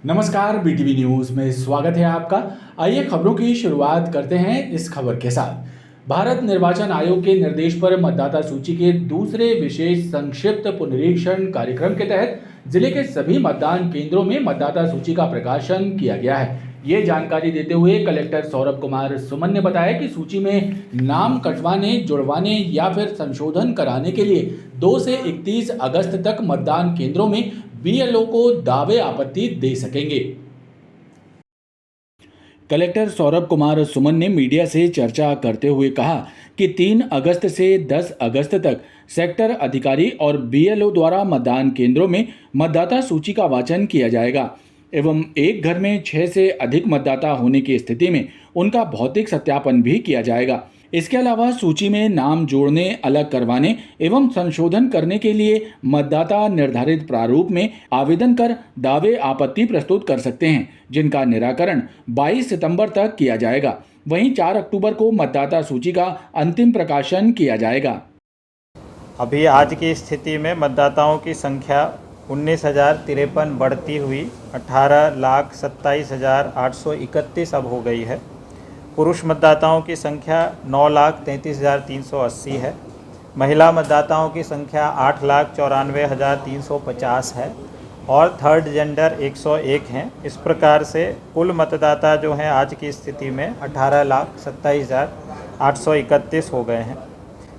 नमस्कार, BTV news में स्वागत है आपका। आइए खबरों की शुरुआत करते हैं इस खबर के साथ। भारत निर्वाचन आयोग के निर्देश पर मतदाता सूची के दूसरे विशेष संक्षिप्त पुनरीक्षण कार्यक्रम के तहत जिले के सभी मतदान केंद्रों में मतदाता सूची का प्रकाशन किया गया है। ये जानकारी देते हुए कलेक्टर सौरभ कुमार सुमन ने बताया कि सूची में नाम कटवाने, जुड़वाने या फिर संशोधन कराने के लिए 2 से 31 अगस्त तक मतदान केंद्रों में बीएलओ को दावे आपत्ति दे सकेंगे। कलेक्टर सौरभ कुमार सुमन ने मीडिया से चर्चा करते हुए कहा कि 3 अगस्त से 10 अगस्त तक सेक्टर अधिकारी और बीएलओ द्वारा मतदान केंद्रों में मतदाता सूची का वाचन किया जाएगा एवं एक घर में 6 से अधिक मतदाता होने की स्थिति में उनका भौतिक सत्यापन भी किया जाएगा। इसके अलावा सूची में नाम जोड़ने, अलग करवाने एवं संशोधन करने के लिए मतदाता निर्धारित प्रारूप में आवेदन कर दावे आपत्ति प्रस्तुत कर सकते हैं, जिनका निराकरण 22 सितंबर तक किया जाएगा। वहीं 4 अक्टूबर को मतदाता सूची का अंतिम प्रकाशन किया जाएगा। अभी आज की स्थिति में मतदाताओं की संख्या 19,053 बढ़ती हुई 18,27,831 अब हो गई है। पुरुष मतदाताओं की संख्या 9,33,380 है। महिला मतदाताओं की संख्या 8,94,350 है और थर्ड जेंडर 101 हैं। इस प्रकार से कुल मतदाता जो हैं आज की स्थिति में 18,27,831 हो गए हैं।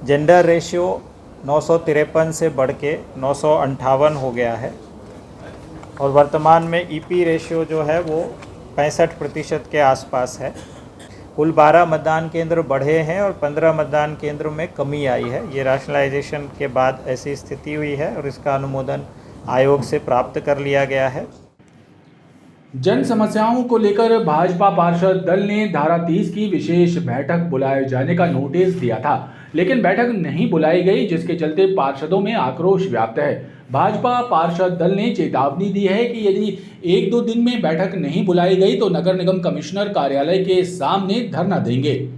जेंडर रेशियो 953 से बढ़ के 958 हो गया है और वर्तमान में ईपी रेशियो जो है वो 65% के आसपास है। कुल 12 मतदान केंद्र बढ़े हैं और 15 मतदान केंद्रों में कमी आई है। ये रैशनलाइजेशन के बाद ऐसी स्थिति हुई है और इसका अनुमोदन आयोग से प्राप्त कर लिया गया है। जन समस्याओं को लेकर भाजपा पार्षद दल ने धारा 30 की विशेष बैठक बुलाए जाने का नोटिस दिया था, लेकिन बैठक नहीं बुलाई गई, जिसके चलते पार्षदों में आक्रोश व्याप्त है। भाजपा पार्षद दल ने चेतावनी दी है कि यदि 1-2 दिन में बैठक नहीं बुलाई गई तो नगर निगम कमिश्नर कार्यालय के सामने धरना देंगे।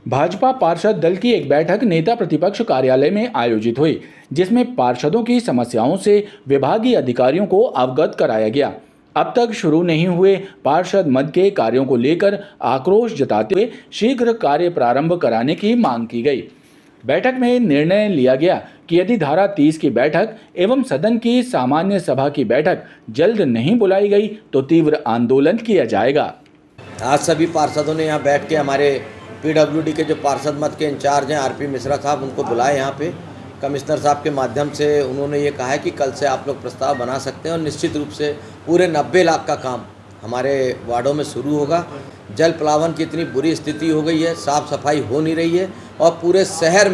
भाजपा पार्षद दल की एक बैठक नेता प्रतिपक्ष कार्यालय में आयोजित हुई, जिसमें पार्षदों की समस्याओं से विभागीय अधिकारियों को अवगत कराया गया। अब तक शुरू नहीं हुए पार्षद मद के कार्यों को लेकर आक्रोश जताते हुए शीघ्र कार्य प्रारंभ कराने की मांग की गई। बैठक में निर्णय लिया गया कि यदि धारा 30 की बैठक एवं सदन की सामान्य सभा की बैठक जल्द नहीं बुलाई गई तो तीव्र आंदोलन किया जाएगा। आज सभी पार्षदों ने यहाँ बैठ के हमारे पीडब्ल्यूडी के जो पार्षद मद के इंचार्ज हैं आरपी मिश्रा साहब, उनको बुलाए यहाँ पे। कमिश्नर साहब के माध्यम से उन्होंने ये कहा है कि कल से आप लोग प्रस्ताव बना सकते हैं और निश्चित रूप से पूरे 90 लाख का काम हमारे वार्डों में शुरू होगा। जल प्लावन की इतनी बुरी स्थिति हो गई है, साफ़ सफाई हो नहीं रही है और पूरे शहर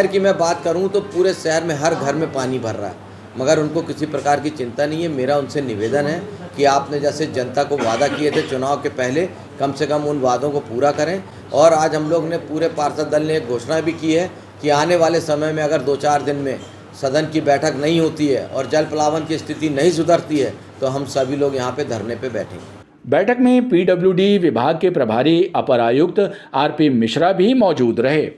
की मैं बात करूं तो पूरे शहर में हर घर में पानी भर रहा है, मगर उनको किसी प्रकार की चिंता नहीं है। मेरा उनसे निवेदन है कि आपने जैसे जनता को वादा किए थे चुनाव के पहले, कम से कम उन वादों को पूरा करें। और आज हम लोग ने पूरे पार्षद दल ने एक घोषणा भी की है कि आने वाले समय में अगर 2-4 दिन में सदन की बैठक नहीं होती है और जल प्लावन की स्थिति नहीं सुधरती है तो हम सभी लोग यहाँ पे धरने पे बैठेंगे। बैठक में पीडब्ल्यूडी विभाग के प्रभारी अपर आयुक्त आरपी मिश्रा भी मौजूद रहे।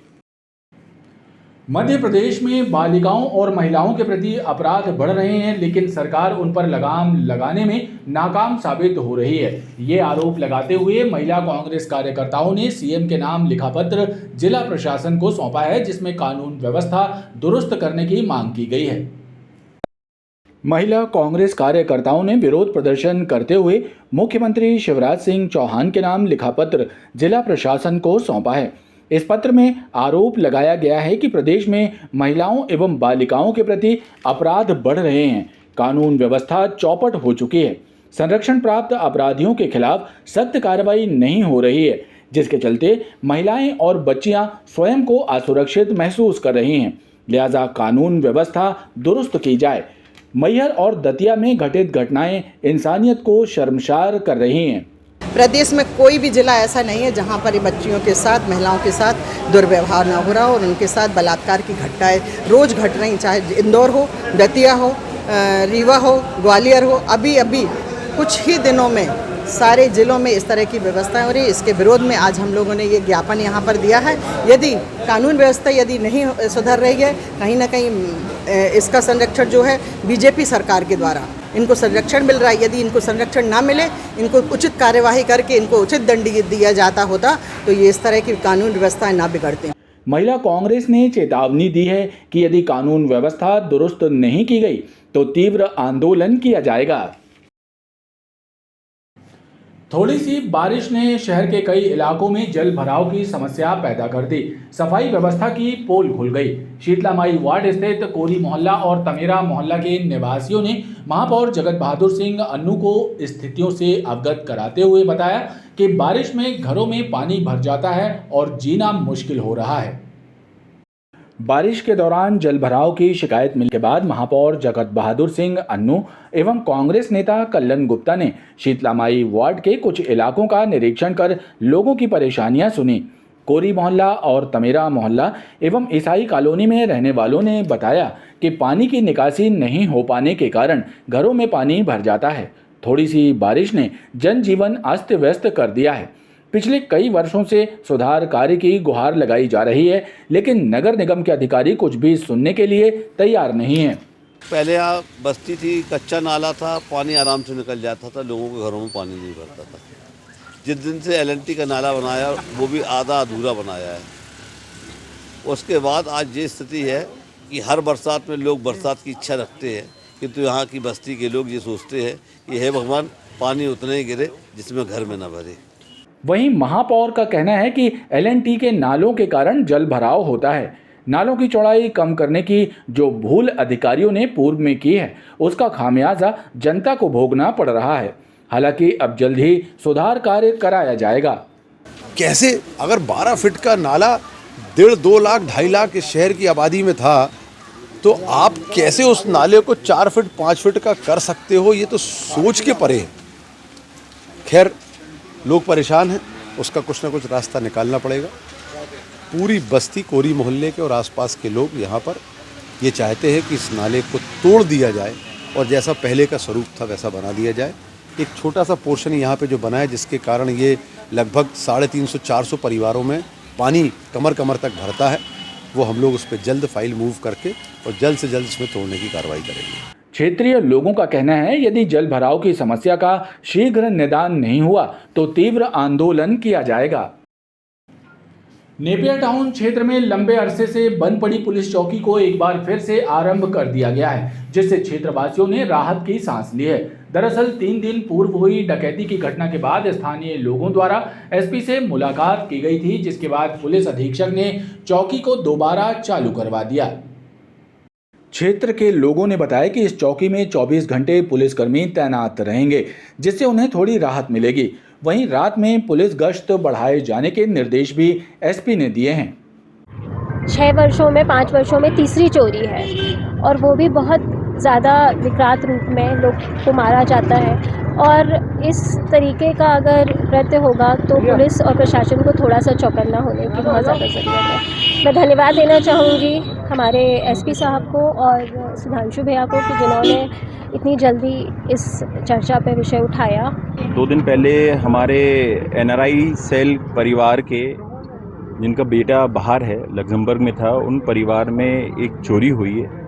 मध्य प्रदेश में बालिकाओं और महिलाओं के प्रति अपराध बढ़ रहे हैं, लेकिन सरकार उन पर लगाम लगाने में नाकाम साबित हो रही है। ये आरोप लगाते हुए महिला कांग्रेस कार्यकर्ताओं ने सीएम के नाम लिखा पत्र जिला प्रशासन को सौंपा है, जिसमें कानून व्यवस्था दुरुस्त करने की मांग की गई है। महिला कांग्रेस कार्यकर्ताओं ने विरोध प्रदर्शन करते हुए मुख्यमंत्री शिवराज सिंह चौहान के नाम लिखा पत्र जिला प्रशासन को सौंपा है। इस पत्र में आरोप लगाया गया है कि प्रदेश में महिलाओं एवं बालिकाओं के प्रति अपराध बढ़ रहे हैं, कानून व्यवस्था चौपट हो चुकी है, संरक्षण प्राप्त अपराधियों के खिलाफ सख्त कार्रवाई नहीं हो रही है, जिसके चलते महिलाएं और बच्चियां स्वयं को असुरक्षित महसूस कर रही हैं। लिहाजा कानून व्यवस्था दुरुस्त की जाए। मैहर और दतिया में घटित घटनाएं इंसानियत को शर्मसार कर रही हैं। प्रदेश में कोई भी जिला ऐसा नहीं है जहां पर बच्चियों के साथ, महिलाओं के साथ दुर्व्यवहार ना हो रहा हो और उनके साथ बलात्कार की घटनाएं रोज़ घट रही, चाहे इंदौर हो, दतिया हो, रीवा हो, ग्वालियर हो। अभी कुछ ही दिनों में सारे जिलों में इस तरह की व्यवस्था हो रही है। इसके विरोध में आज हम लोगों ने ये ज्ञापन यहाँ पर दिया है। यदि कानून व्यवस्था यदि नहीं सुधर रही है, कहीं ना कहीं इसका संरक्षण जो है बीजेपी सरकार के द्वारा इनको संरक्षण मिल रहा है। यदि इनको संरक्षण ना मिले, इनको उचित कार्यवाही करके इनको उचित दंड दिया जाता होता तो ये इस तरह की कानून व्यवस्थाएं ना बिगड़ती। महिला कांग्रेस ने चेतावनी दी है कि यदि कानून व्यवस्था दुरुस्त नहीं की गई तो तीव्र आंदोलन किया जाएगा। थोड़ी सी बारिश ने शहर के कई इलाकों में जल भराव की समस्या पैदा कर दी। सफाई व्यवस्था की पोल खुल गई। शीतलामाई वार्ड स्थित कोरी मोहल्ला और तमेरा मोहल्ला के निवासियों ने महापौर जगत बहादुर सिंह अन्नू को स्थितियों से अवगत कराते हुए बताया कि बारिश में घरों में पानी भर जाता है और जीना मुश्किल हो रहा है। बारिश के दौरान जल भराव की शिकायत मिलने के बाद महापौर जगत बहादुर सिंह अन्नू एवं कांग्रेस नेता कल्लन गुप्ता ने शीतलामाई वार्ड के कुछ इलाकों का निरीक्षण कर लोगों की परेशानियां सुनी। कोरी मोहल्ला और तमेरा मोहल्ला एवं ईसाई कॉलोनी में रहने वालों ने बताया कि पानी की निकासी नहीं हो पाने के कारण घरों में पानी भर जाता है। थोड़ी सी बारिश ने जनजीवन अस्त व्यस्त कर दिया है। पिछले कई वर्षों से सुधार कार्य की गुहार लगाई जा रही है, लेकिन नगर निगम के अधिकारी कुछ भी सुनने के लिए तैयार नहीं है। पहले यहाँ बस्ती थी, कच्चा नाला था, पानी आराम से निकल जाता था, लोगों के घरों में पानी नहीं भरता था। जिस दिन से LNT का नाला बनाया वो भी आधा अधूरा बनाया है। उसके बाद आज ये स्थिति है कि हर बरसात में लोग बरसात की इच्छा रखते हैं, किंतु यहाँ की बस्ती के लोग ये सोचते हैं कि हे भगवान पानी उतना ही गिरे जिसमें घर में न भरे। वहीं महापौर का कहना है कि LNT के नालों के कारण जल भराव होता है। नालों की चौड़ाई कम करने की जो भूल अधिकारियों ने पूर्व में की है, उसका खामियाजा जनता को भोगना पड़ रहा है। हालांकि अब जल्द ही सुधार कार्य कराया जाएगा। कैसे अगर 12 फीट का नाला 1.5, 2 लाख, 2.5 लाख इस शहर की आबादी में था, तो आप कैसे उस नाले को 4 फीट 5 फीट का कर सकते हो? ये तो सोच के परे है। खैर, लोग परेशान हैं, उसका कुछ ना कुछ रास्ता निकालना पड़ेगा। पूरी बस्ती कोरी मोहल्ले के और आसपास के लोग यहाँ पर ये चाहते हैं कि इस नाले को तोड़ दिया जाए और जैसा पहले का स्वरूप था वैसा बना दिया जाए। एक छोटा सा पोर्शन यहाँ पे जो बना है, जिसके कारण ये लगभग 350-400 परिवारों में पानी कमर कमर तक भरता है, वो हम लोग उस पर जल्द फाइल मूव करके और जल्द से जल्द इसमें तोड़ने की कार्रवाई करेंगे। क्षेत्रीय लोगों का कहना है यदि जल भराव की समस्या का शीघ्र निदान नहीं हुआ तो तीव्र आंदोलन किया जाएगा। नेपियर टाउन क्षेत्र में लंबे अरसे से बंद पड़ी पुलिस चौकी को एक बार फिर से आरंभ कर दिया गया है, जिससे क्षेत्रवासियों ने राहत की सांस ली है। दरअसल 3 दिन पूर्व हुई डकैती की घटना के बाद स्थानीय लोगों द्वारा एसपी से मुलाकात की गई थी, जिसके बाद पुलिस अधीक्षक ने चौकी को दोबारा चालू करवा दिया। क्षेत्र के लोगों ने बताया कि इस चौकी में 24 घंटे पुलिसकर्मी तैनात रहेंगे, जिससे उन्हें थोड़ी राहत मिलेगी। वहीं रात में पुलिस गश्त बढ़ाए जाने के निर्देश भी एसपी ने दिए हैं। 6 वर्षों में 5 वर्षों में तीसरी चोरी है और वो भी बहुत ज़्यादा विकराल रूप में लोग को मारा जाता है। और इस तरीके का अगर कृत्य होगा तो पुलिस और प्रशासन को थोड़ा सा चौकन्ना होने की बहुत ज़्यादा ज़रूरत है। मैं धन्यवाद देना चाहूँगी हमारे एसपी साहब को और सुधांशु भैया को कि जिन्होंने इतनी जल्दी इस चर्चा पे विषय उठाया। 2 दिन पहले हमारे NRI सेल परिवार के जिनका बेटा बाहर है, लग्जमबर्ग में था, उन परिवार में एक चोरी हुई है।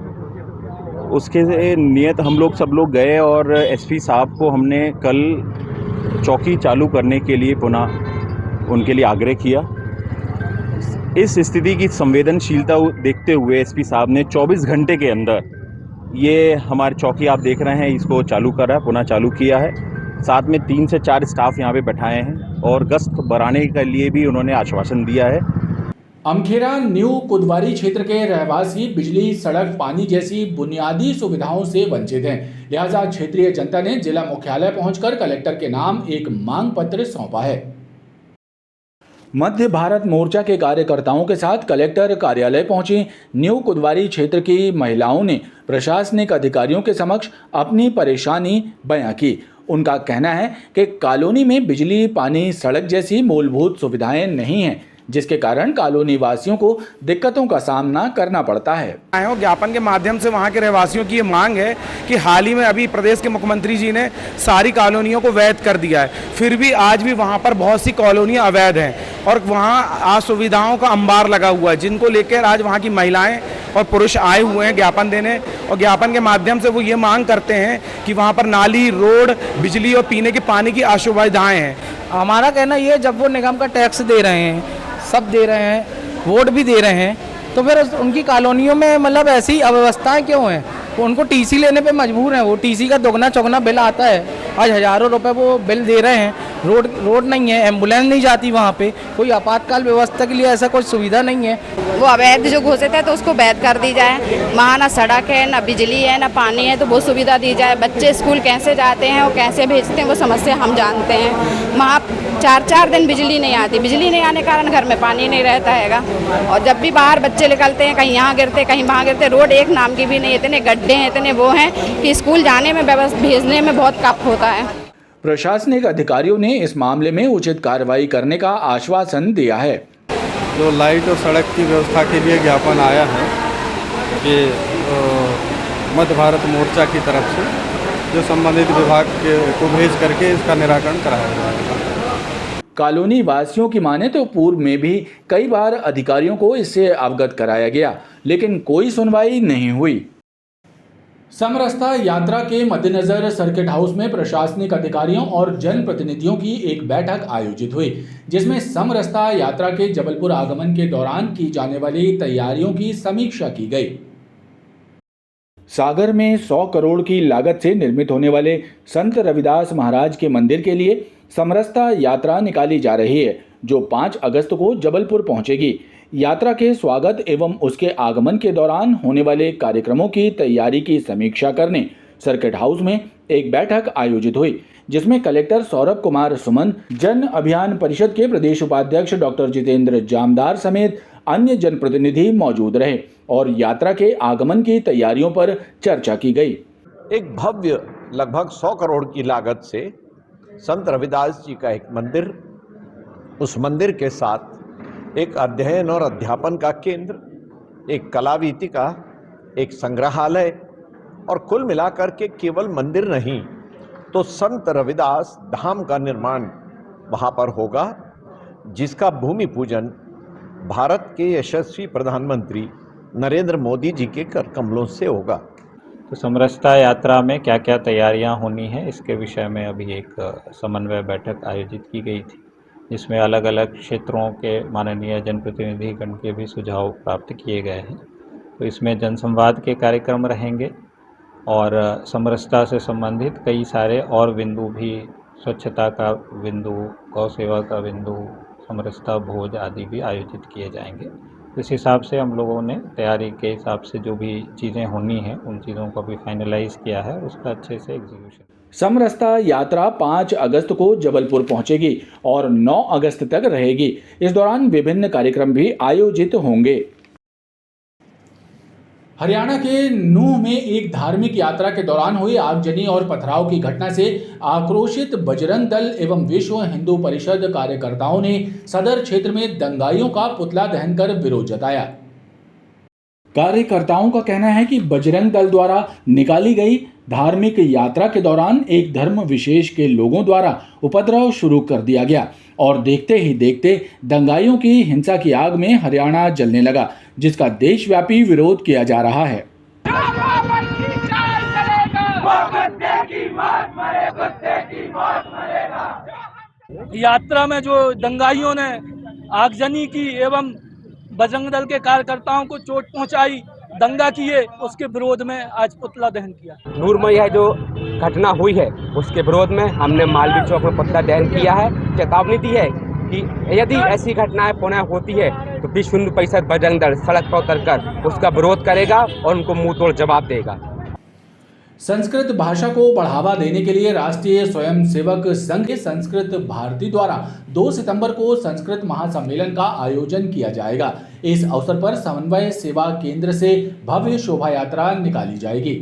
उसके नियत हम लोग सब लोग गए और एसपी साहब को हमने कल चौकी चालू करने के लिए पुनः उनके लिए आग्रह किया। इस स्थिति की संवेदनशीलता देखते हुए एसपी साहब ने 24 घंटे के अंदर ये हमारी चौकी आप देख रहे हैं इसको चालू करा, पुनः चालू किया है। साथ में 3 से 4 स्टाफ यहाँ पे बैठाए हैं और गश्त बढ़ाने के लिए भी उन्होंने आश्वासन दिया है। अमखेरा न्यू कुदवारी क्षेत्र के रहवासी बिजली, सड़क, पानी जैसी बुनियादी सुविधाओं से वंचित हैं। लिहाजा क्षेत्रीय जनता ने जिला मुख्यालय पहुंचकर कलेक्टर के नाम एक मांग पत्र सौंपा है। मध्य भारत मोर्चा के कार्यकर्ताओं के साथ कलेक्टर कार्यालय पहुंची न्यू कुदवारी क्षेत्र की महिलाओं ने प्रशासनिक अधिकारियों के समक्ष अपनी परेशानी बयां की। उनका कहना है कि कॉलोनी में बिजली, पानी, सड़क जैसी मूलभूत सुविधाएं नहीं हैं, जिसके कारण कॉलोनी वासियों को दिक्कतों का सामना करना पड़ता है। ज्ञापन के माध्यम से वहां के रहवासियों की ये मांग है कि हाल ही में अभी प्रदेश के मुख्यमंत्री जी ने सारी कॉलोनियों को वैध कर दिया है, फिर भी आज भी वहां पर बहुत सी कॉलोनियां अवैध हैं और वहां असुविधाओं का अंबार लगा हुआ है, जिनको लेकर आज वहां की महिलाएं और पुरुष आए हुए हैं ज्ञापन देने। और ज्ञापन के माध्यम से वो ये मांग करते हैं कि वहाँ पर नाली, रोड, बिजली और पीने के पानी की असुविधाएं हैं। हमारा कहना ये है, जब वो निगम का टैक्स दे रहे हैं, सब दे रहे हैं, वोट भी दे रहे हैं, तो फिर उनकी कॉलोनियों में मतलब ऐसी अव्यवस्थाएं क्यों हैं? वो उनको टीसी लेने पे मजबूर हैं। वो टीसी का दोगुना चौगुना बिल आता है, आज हज़ारों रुपए वो बिल दे रहे हैं। रोड नहीं है, एम्बुलेंस नहीं जाती वहाँ पे, कोई आपातकाल व्यवस्था के लिए ऐसा कोई सुविधा नहीं है। वो अवैध जो घोषित है तो उसको वैध कर दी जाए। वहाँ ना सड़क है, ना बिजली है, ना पानी है, तो वो सुविधा दी जाए। बच्चे स्कूल कैसे जाते हैं और कैसे भेजते हैं वो समस्या हम जानते हैं। वहाँ 4-4 दिन बिजली नहीं आती, बिजली नहीं आने के कारण घर में पानी नहीं रहता हैगा। और जब भी बाहर बच्चे निकलते हैं, कहीं यहाँ गिरते कहीं वहाँ गिरते, रोड एक नाम की भी नहीं, इतने गड्ढे हैं, इतने वो हैं कि स्कूल जाने में भेजने में बहुत कष्ट होता है। प्रशासनिक अधिकारियों ने इस मामले में उचित कार्रवाई करने का आश्वासन दिया है। जो लाइट और सड़क की व्यवस्था के लिए ज्ञापन आया है कि मध्य भारत मोर्चा की तरफ से जो संबंधित विभाग को भेज करके इसका निराकरण कराया जाएगा। कॉलोनी वासियों की माने तो पूर्व में भी कई बार अधिकारियों को इससे अवगत कराया गया, लेकिन कोई सुनवाई नहीं हुई। समरसता यात्रा के मद्देनजर सर्किट हाउस में प्रशासनिक अधिकारियों और जनप्रतिनिधियों की एक बैठक आयोजित हुई, जिसमें समरसता यात्रा के जबलपुर आगमन के दौरान की जाने वाली तैयारियों की समीक्षा की गई। सागर में 100 करोड़ की लागत से निर्मित होने वाले संत रविदास महाराज के मंदिर के लिए समरसता यात्रा निकाली जा रही है, जो 5 अगस्त को जबलपुर पहुंचेगी। यात्रा के स्वागत एवं उसके आगमन के दौरान होने वाले कार्यक्रमों की तैयारी की समीक्षा करने सर्किट हाउस में एक बैठक आयोजित हुई, जिसमें कलेक्टर सौरभ कुमार सुमन, जन अभियान परिषद के प्रदेश उपाध्यक्ष डॉक्टर जितेंद्र जामदार समेत अन्य जनप्रतिनिधि मौजूद रहे और यात्रा के आगमन की तैयारियों पर चर्चा की गई। एक भव्य लगभग 100 करोड़ की लागत से संत रविदास जी का एक मंदिर, उस मंदिर के साथ एक अध्ययन और अध्यापन का केंद्र, एक कला वीथिका, एक संग्रहालय और कुल मिलाकर के केवल मंदिर नहीं तो संत रविदास धाम का निर्माण वहाँ पर होगा, जिसका भूमि पूजन भारत के यशस्वी प्रधानमंत्री नरेंद्र मोदी जी के कर कमलों से होगा। तो समरसता यात्रा में क्या क्या तैयारियां होनी है, इसके विषय में अभी एक समन्वय बैठक आयोजित की गई थी, जिसमें अलग अलग क्षेत्रों के माननीय जनप्रतिनिधिगण के भी सुझाव प्राप्त किए गए हैं। तो इसमें जनसंवाद के कार्यक्रम रहेंगे और समरसता से संबंधित कई सारे और बिंदु भी, स्वच्छता का बिंदु, गौ सेवा का बिंदु, समरसता भोज आदि भी आयोजित किए जाएंगे। इस हिसाब से हम लोगों ने तैयारी के हिसाब से जो भी चीज़ें होनी हैं उन चीज़ों को भी फाइनलाइज किया है, उसका अच्छे से एग्जीक्यूशन। समरसता यात्रा 5 अगस्त को जबलपुर पहुंचेगी और 9 अगस्त तक रहेगी। इस दौरान विभिन्न कार्यक्रम भी आयोजित होंगे। हरियाणा के नूंह में एक धार्मिक यात्रा के दौरान हुई आगजनी और पथराव की घटना से आक्रोशित बजरंग दल एवं विश्व हिंदू परिषद कार्यकर्ताओं ने सदर क्षेत्र में दंगाइयों का पुतला दहन कर विरोध जताया। कार्यकर्ताओं का कहना है कि बजरंग दल द्वारा निकाली गई धार्मिक यात्रा के दौरान एक धर्म विशेष के लोगों द्वारा उपद्रव शुरू कर दिया गया और देखते ही देखते दंगाइयों की हिंसा की आग में हरियाणा जलने लगा, जिसका देशव्यापी विरोध किया जा रहा है। यात्रा में जो दंगाइयों ने आगजनी की एवं बजरंग दल के कार्यकर्ताओं को चोट पहुंचाई, दंगा किए, उसके विरोध में आज पुतला दहन किया। नूरमई है जो घटना हुई है उसके विरोध में हमने मालवीय चौक में पुतला दहन किया है। चेतावनी दी है कि यदि ऐसी घटनाएं पुनः होती है तो विश्व हिंदू परिषद बजरंग दल सड़क पर उतरकर उसका विरोध करेगा और उनको मुंह तोड़ जवाब देगा। संस्कृत भाषा को बढ़ावा देने के लिए राष्ट्रीय स्वयंसेवक संघ के संस्कृत भारती द्वारा 2 सितंबर को संस्कृत महासम्मेलन का आयोजन किया जाएगा। इस अवसर पर समन्वय सेवा केंद्र से भव्य शोभा यात्रा निकाली जाएगी।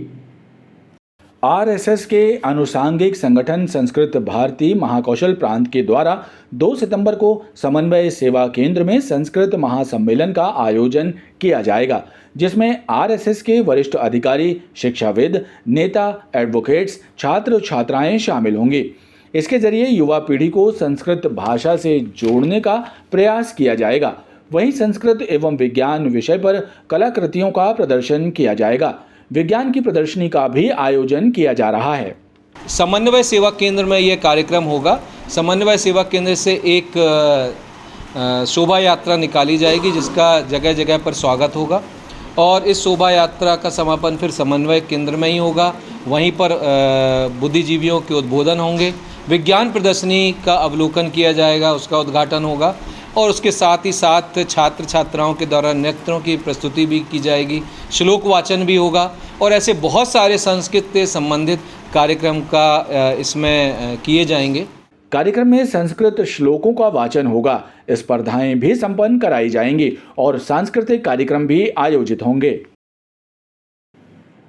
आरएसएस के आनुषंगिक संगठन संस्कृत भारती महाकौशल प्रांत के द्वारा 2 सितंबर को समन्वय सेवा केंद्र में संस्कृत महासम्मेलन का आयोजन किया जाएगा, जिसमें आरएसएस के वरिष्ठ अधिकारी, शिक्षाविद, नेता, एडवोकेट्स, छात्र छात्राएं शामिल होंगे। इसके जरिए युवा पीढ़ी को संस्कृत भाषा से जोड़ने का प्रयास किया जाएगा। वहीं संस्कृत एवं विज्ञान विषय पर कलाकृतियों का प्रदर्शन किया जाएगा। विज्ञान की प्रदर्शनी का भी आयोजन किया जा रहा है। समन्वय सेवा केंद्र में यह कार्यक्रम होगा। समन्वय सेवा केंद्र से एक शोभा यात्रा निकाली जाएगी, जिसका जगह जगह पर स्वागत होगा और इस शोभा यात्रा का समापन फिर समन्वय केंद्र में ही होगा। वहीं पर बुद्धिजीवियों के उद्बोधन होंगे, विज्ञान प्रदर्शनी का अवलोकन किया जाएगा, उसका उद्घाटन होगा और उसके साथ ही साथ छात्र छात्राओं के द्वारा नृत्यों की प्रस्तुति भी की जाएगी, श्लोक वाचन भी होगा और ऐसे बहुत सारे संस्कृत से संबंधित कार्यक्रम का इसमें किए जाएंगे। कार्यक्रम में संस्कृत श्लोकों का वाचन होगा, स्पर्धाएं भी संपन्न कराई जाएंगी और सांस्कृतिक कार्यक्रम भी आयोजित होंगे।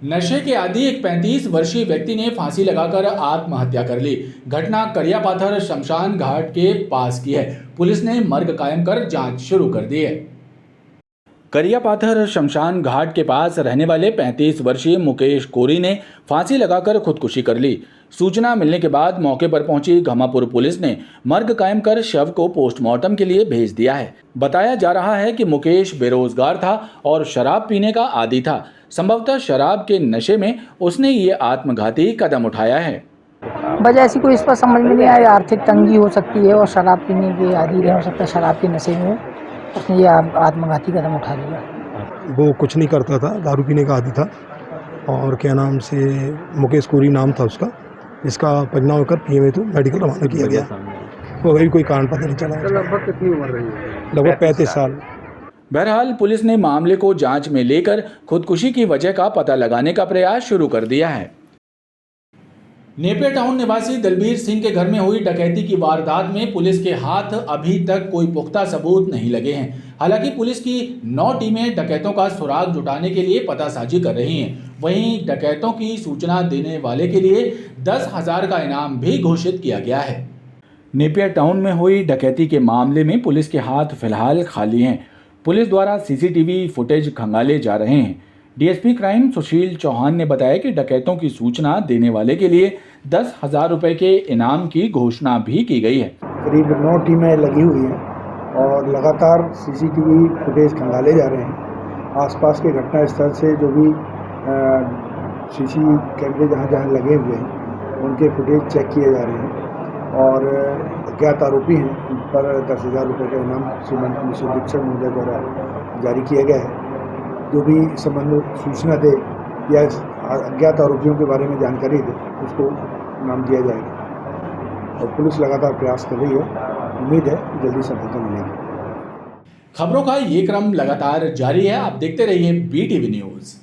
नशे के आदी एक 35 वर्षीय व्यक्ति ने फांसी लगाकर आत्महत्या कर ली। घटना करियापाथर शमशान घाट के पास की है। पुलिस ने मर्ग कायम कर जांच शुरू कर दी है। करियापाथर शमशान घाट के पास रहने वाले 35 वर्षीय मुकेश कोरी ने फांसी लगाकर खुदकुशी कर ली। सूचना मिलने के बाद मौके पर पहुंची घमापुर पुलिस ने मर्ग कायम कर शव को पोस्टमार्टम के लिए भेज दिया है। बताया जा रहा है कि मुकेश बेरोजगार था और शराब पीने का आदी था। संभवतः शराब के नशे में उसने ये आत्मघाती कदम उठाया है। वजह ऐसी कोई इस पर समझ में नहीं आया। आर्थिक तंगी हो सकती है और शराब पीने के आदी रहे, हो सकता है शराब के नशे में उसने ये आत्मघाती कदम उठा लिया। वो कुछ नहीं करता था, दारू पीने का आदी था और क्या नाम से मुकेश कोरी नाम था उसका, जिसका पंचनामा होकर पीएमए तो मेडिकल रवाना किया गया। वो अभी कोई कारण पता नहीं चला। लगभग कितनी उम्र रही है? लगभग 35 साल। बहरहाल पुलिस ने मामले को जांच में लेकर खुदकुशी की वजह का पता लगाने का प्रयास शुरू कर दिया है। नेपियर टाउन निवासी दलबीर सिंह के घर में हुई डकैती की वारदात में पुलिस के हाथ अभी तक कोई पुख्ता सबूत नहीं लगे हैं। हालांकि पुलिस की 9 टीमें डकैतों का सुराग जुटाने के लिए पतासाजी कर रही हैं। वहीं डकैतों की सूचना देने वाले के लिए 10,000 का इनाम भी घोषित किया गया है। नेपियर टाउन में हुई डकैती के मामले में पुलिस के हाथ फिलहाल खाली हैं। पुलिस द्वारा सीसीटीवी फुटेज खंगाले जा रहे हैं। डीएसपी क्राइम सुशील चौहान ने बताया कि डकैतों की सूचना देने वाले के लिए 10,000 रुपए के इनाम की घोषणा भी की गई है। करीब 9 टीमें लगी हुई हैं और लगातार सीसीटीवी फुटेज खंगाले जा रहे हैं। आसपास के घटना स्थल से जो भी सीसी कैमरे जहाँ जहाँ लगे हुए हैं उनके फुटेज चेक किए जा रहे हैं और अज्ञात आरोपी हैं उन पर 10,000 रुपये का इनाम श्रीमान पुलिस अधीक्षक महोदय द्वारा जारी किया गया है। जो भी संबंधित सूचना दे या अज्ञात आरोपियों के बारे में जानकारी दे उसको इनाम दिया जाएगा और पुलिस लगातार प्रयास कर रही है। उम्मीद है कि जल्दी सफलता मिलेगी। खबरों का ये क्रम लगातार जारी है। आप देखते रहिए BTV न्यूज़।